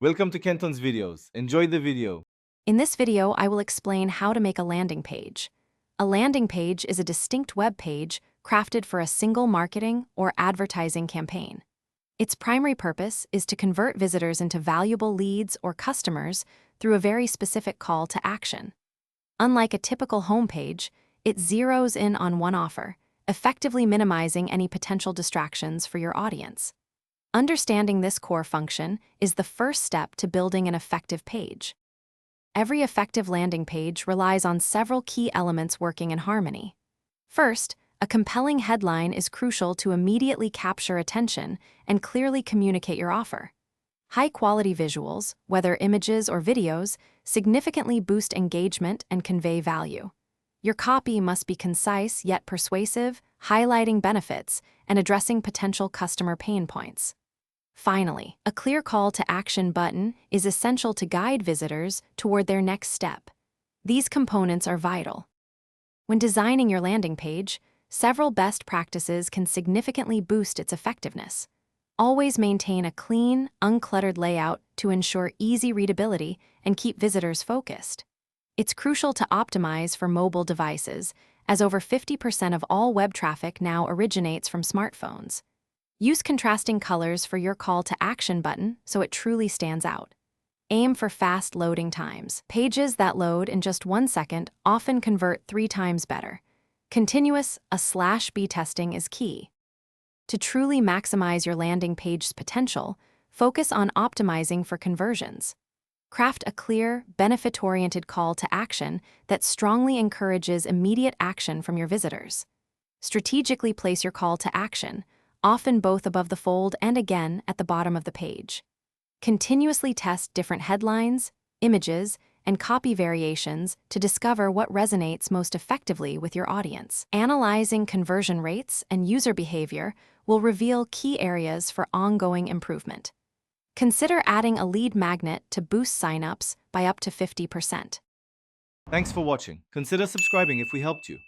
Welcome to Kenton's videos. Enjoy the video. In this video, I will explain how to make a landing page. A landing page is a distinct web page crafted for a single marketing or advertising campaign. Its primary purpose is to convert visitors into valuable leads or customers through a very specific call to action. Unlike a typical homepage, it zeroes in on one offer, effectively minimizing any potential distractions for your audience. Understanding this core function is the first step to building an effective page. Every effective landing page relies on several key elements working in harmony. First, a compelling headline is crucial to immediately capture attention and clearly communicate your offer. High-quality visuals, whether images or videos, significantly boost engagement and convey value. Your copy must be concise yet persuasive, highlighting benefits and addressing potential customer pain points. Finally, a clear call to action button is essential to guide visitors toward their next step. These components are vital. When designing your landing page, several best practices can significantly boost its effectiveness. Always maintain a clean, uncluttered layout to ensure easy readability and keep visitors focused. It's crucial to optimize for mobile devices, as over 50% of all web traffic now originates from smartphones. Use contrasting colors for your call to action button so it truly stands out. Aim for fast loading times. Pages that load in just 1 second often convert 3 times better. Continuous A/B testing is key. To truly maximize your landing page's potential, focus on optimizing for conversions. Craft a clear, benefit-oriented call to action that strongly encourages immediate action from your visitors. Strategically place your call to action, often both above the fold and again at the bottom of the page. Continuously test different headlines, images, and copy variations to discover what resonates most effectively with your audience. Analyzing conversion rates and user behavior will reveal key areas for ongoing improvement. Consider adding a lead magnet to boost signups by up to 50%. Thanks for watching. Consider subscribing if we helped you.